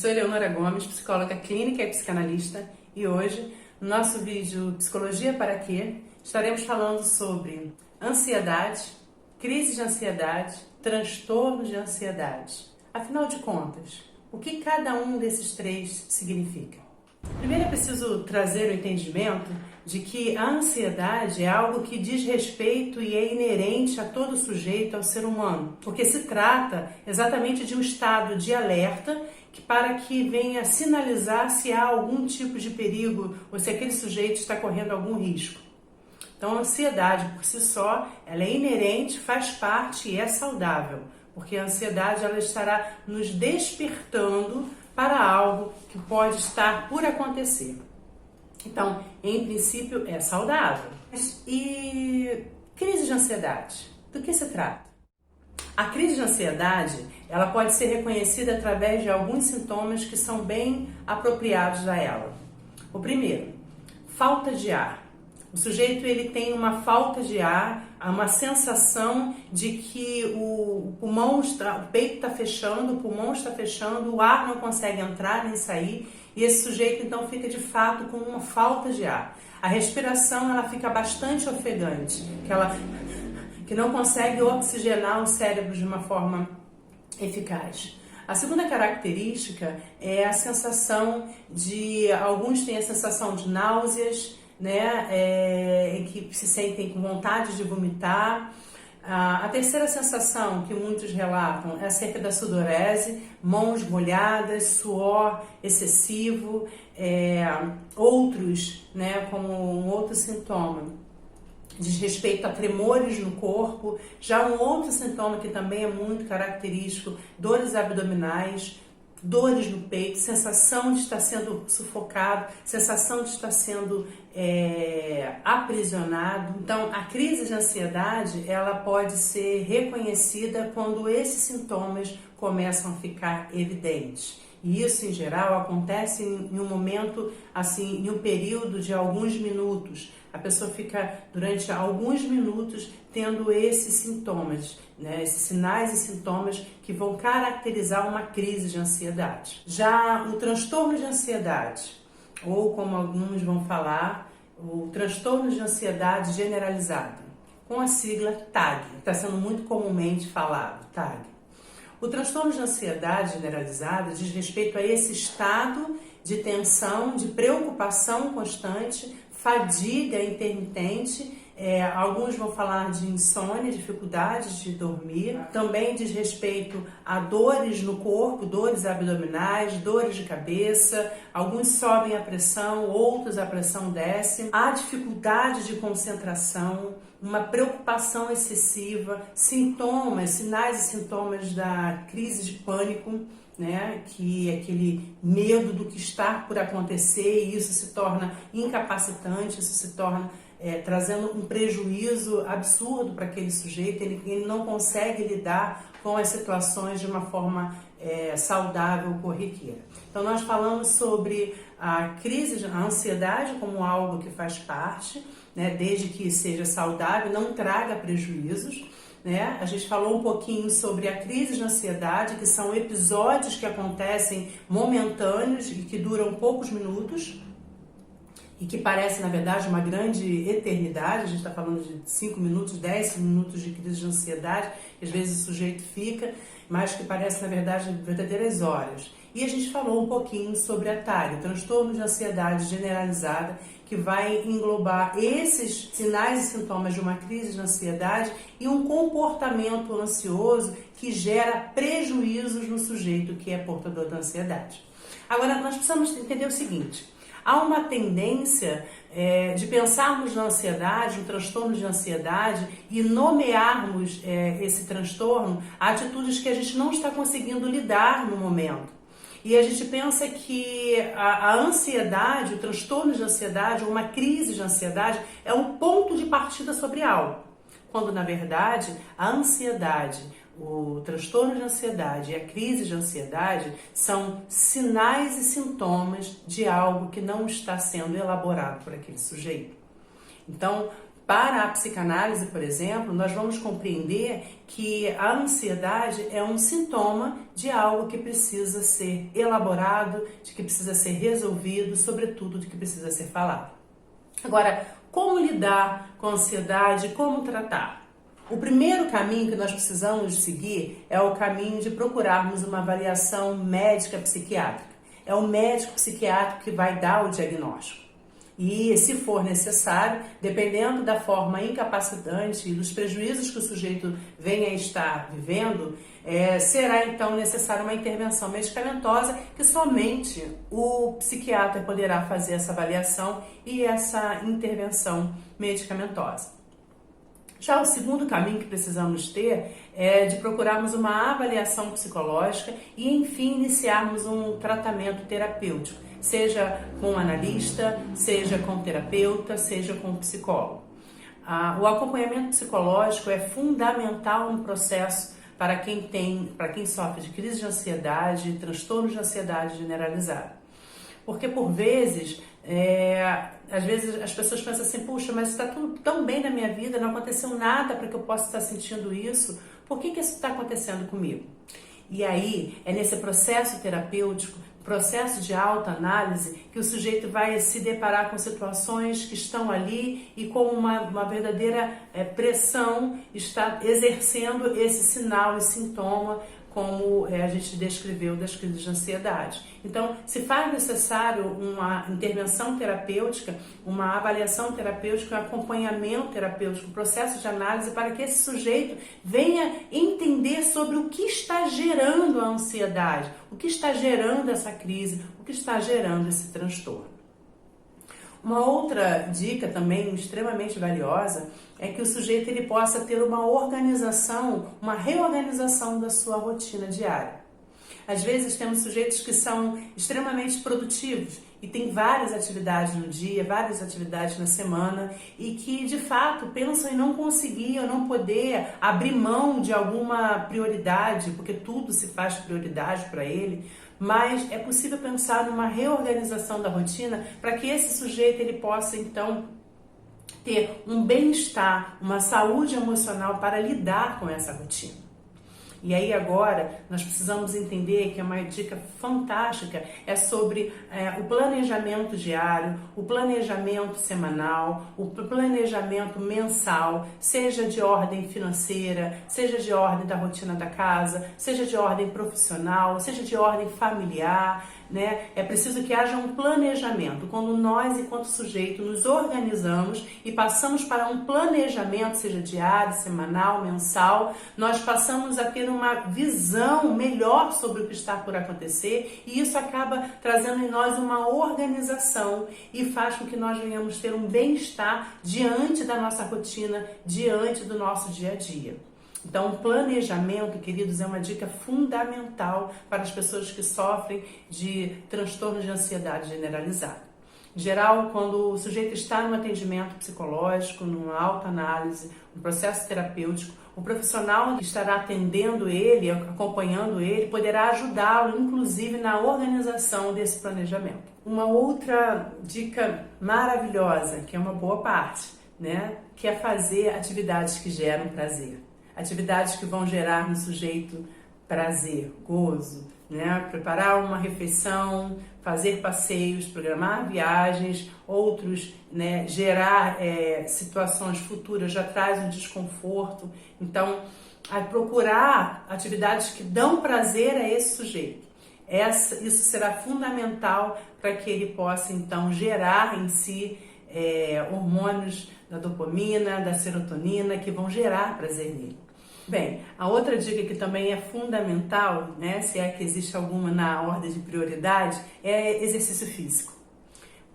sou Eleonora Gomes, psicóloga clínica e psicanalista, e hoje, no nosso vídeo Psicologia para Quê?, estaremos falando sobre ansiedade, crise de ansiedade, transtorno de ansiedade. Afinal de contas, o que cada um desses três significa? Primeiro é preciso trazer o entendimento de que a ansiedade é algo que diz respeito e é inerente a todo sujeito, ao ser humano, porque se trata exatamente de um estado de alerta para que venha sinalizar se há algum tipo de perigo ou se aquele sujeito está correndo algum risco. Então a ansiedade por si só, ela é inerente, faz parte e é saudável, porque a ansiedade ela estará nos despertando para algo que pode estar por acontecer. Então, em princípio, é saudável. E crise de ansiedade? Do que se trata? A crise de ansiedade, ela pode ser reconhecida através de alguns sintomas que são bem apropriados a ela. O primeiro, falta de ar. O sujeito ele tem uma falta de ar, uma sensação de que o peito está fechando, o pulmão está fechando, o ar não consegue entrar nem sair, e esse sujeito então fica de fato com uma falta de ar. A respiração ela fica bastante ofegante, que não consegue oxigenar o cérebro de uma forma eficaz. A segunda característica é a sensação alguns têm a sensação de náuseas, em que se sentem com vontade de vomitar. A terceira sensação que muitos relatam é acerca da sudorese, mãos molhadas, suor excessivo, outros, como um outro sintoma, diz respeito a tremores no corpo. Já um outro sintoma que também é muito característico, dores abdominais, dores no peito, sensação de estar sendo sufocado, sensação de estar sendo aprisionado. Então, a crise de ansiedade, ela pode ser reconhecida quando esses sintomas começam a ficar evidentes. E isso, em geral, acontece em um momento, assim, em um período de alguns minutos. A pessoa fica, durante alguns minutos, tendo esses sintomas, esses sinais e sintomas que vão caracterizar uma crise de ansiedade. Já o transtorno de ansiedade, ou como alguns vão falar, o transtorno de ansiedade generalizada, com a sigla TAG, que está sendo muito comumente falado, TAG. O transtorno de ansiedade generalizada diz respeito a esse estado de tensão, de preocupação constante, fadiga intermitente, alguns vão falar de insônia, dificuldades de dormir. Também diz respeito a dores no corpo, dores abdominais, dores de cabeça. Alguns sobem a pressão, outros a pressão desce. Há dificuldade de concentração, uma preocupação excessiva, sinais e sintomas da crise de pânico, que é aquele medo do que está por acontecer, e isso se torna incapacitante, isso se torna trazendo um prejuízo absurdo para aquele sujeito. Ele não consegue lidar com as situações de uma forma saudável, corriqueira. Então nós falamos sobre a ansiedade como algo que faz parte, desde que seja saudável, não traga prejuízos. A gente falou um pouquinho sobre a crise de ansiedade, que são episódios que acontecem momentâneos e que duram poucos minutos e que parecem, na verdade, uma grande eternidade. A gente está falando de 5 minutos, 10 minutos de crise de ansiedade, que às vezes o sujeito fica, mas que parece, na verdade, verdadeiras horas. E a gente falou um pouquinho sobre a TAG, o transtorno de ansiedade generalizada, que vai englobar esses sinais e sintomas de uma crise de ansiedade e um comportamento ansioso que gera prejuízos no sujeito que é portador da ansiedade. Agora, nós precisamos entender o seguinte: há uma tendência de pensarmos na ansiedade, no transtorno de ansiedade, e nomearmos esse transtorno a atitudes que a gente não está conseguindo lidar no momento. E a gente pensa que a ansiedade, o transtorno de ansiedade, ou uma crise de ansiedade, é um ponto de partida sobre algo. Quando, na verdade, a ansiedade, o transtorno de ansiedade e a crise de ansiedade são sinais e sintomas de algo que não está sendo elaborado por aquele sujeito. Então, Para a psicanálise, por exemplo, nós vamos compreender que a ansiedade é um sintoma de algo que precisa ser elaborado, de que precisa ser resolvido, sobretudo de que precisa ser falado. Agora, como lidar com a ansiedade, como tratar? O primeiro caminho que nós precisamos seguir é o caminho de procurarmos uma avaliação médica psiquiátrica. É o médico psiquiátrico que vai dar o diagnóstico. E, se for necessário, dependendo da forma incapacitante e dos prejuízos que o sujeito venha a estar vivendo, será então necessária uma intervenção medicamentosa que somente o psiquiatra poderá fazer essa avaliação e essa intervenção medicamentosa. Já o segundo caminho que precisamos ter é de procurarmos uma avaliação psicológica e, enfim, iniciarmos um tratamento terapêutico, seja com um analista, seja com um terapeuta, seja com um psicólogo. O acompanhamento psicológico é fundamental no processo para quem sofre de crise de ansiedade, transtornos de ansiedade generalizada. Porque, por vezes, às vezes as pessoas pensam assim, puxa, mas está tudo tão bem na minha vida, não aconteceu nada para que eu possa estar sentindo isso, por que isso está acontecendo comigo? E aí, é nesse processo terapêutico, processo de autoanálise, que o sujeito vai se deparar com situações que estão ali e com uma verdadeira pressão está exercendo esse sinal e sintoma, como a gente descreveu das crises de ansiedade. Então, se faz necessário uma intervenção terapêutica, uma avaliação terapêutica, um acompanhamento terapêutico, um processo de análise para que esse sujeito venha entender sobre o que está gerando a ansiedade, o que está gerando essa crise, o que está gerando esse transtorno. Uma outra dica também extremamente valiosa é que o sujeito ele possa ter uma organização, uma reorganização da sua rotina diária. Às vezes temos sujeitos que são extremamente produtivos e têm várias atividades no dia, várias atividades na semana e que de fato pensam em não conseguir ou não poder abrir mão de alguma prioridade, porque tudo se faz prioridade para ele. Mas é possível pensar numa reorganização da rotina para que esse sujeito ele possa então ter um bem-estar, uma saúde emocional para lidar com essa rotina. E aí agora nós precisamos entender que é uma dica fantástica, é sobre o planejamento diário, o planejamento semanal, o planejamento mensal, seja de ordem financeira, seja de ordem da rotina da casa, seja de ordem profissional, seja de ordem familiar, né? É preciso que haja um planejamento. Quando nós, enquanto sujeito, nos organizamos e passamos para um planejamento, seja diário, semanal, mensal, nós passamos a ter uma visão melhor sobre o que está por acontecer e isso acaba trazendo em nós uma organização e faz com que nós venhamos ter um bem-estar diante da nossa rotina, diante do nosso dia a dia. Então, o planejamento, queridos, é uma dica fundamental para as pessoas que sofrem de transtorno de ansiedade generalizada. Em geral, quando o sujeito está no atendimento psicológico, numa autoanálise, no processo terapêutico, o profissional que estará atendendo ele, acompanhando ele, poderá ajudá-lo, inclusive, na organização desse planejamento. Uma outra dica maravilhosa, que é uma boa parte, né, que é fazer atividades que geram prazer. Atividades que vão gerar no sujeito prazer, gozo, né? Preparar uma refeição, fazer passeios, programar viagens, outros, né? Gerar situações futuras já traz um desconforto. Então, procurar atividades que dão prazer a esse sujeito. Isso será fundamental para que ele possa, então, gerar em si hormônios da dopamina, da serotonina, que vão gerar prazer nele. Bem, a outra dica que também é fundamental, né, se é que existe alguma na ordem de prioridade, é exercício físico.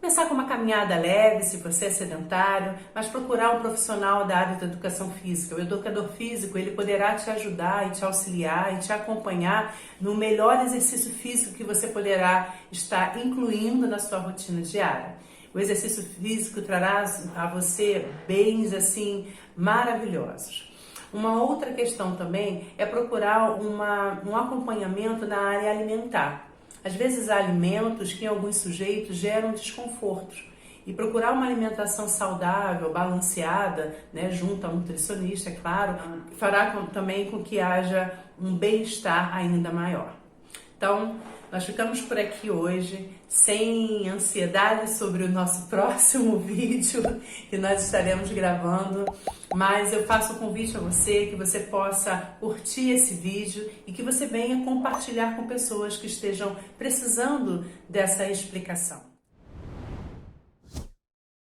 Começar com uma caminhada leve, se você é sedentário, mas procurar um profissional da área da educação física. O educador físico, ele poderá te ajudar e te auxiliar e te acompanhar no melhor exercício físico que você poderá estar incluindo na sua rotina diária. O exercício físico trará a você bens assim maravilhosos. Uma outra questão também é procurar um acompanhamento na área alimentar. Às vezes há alimentos que em alguns sujeitos geram desconfortos E procurar uma alimentação saudável, balanceada, né, junto a um nutricionista, é claro, fará também com que haja um bem-estar ainda maior. Então, nós ficamos por aqui hoje, sem ansiedade sobre o nosso próximo vídeo que nós estaremos gravando, mas eu faço um convite a você, que você possa curtir esse vídeo e que você venha compartilhar com pessoas que estejam precisando dessa explicação.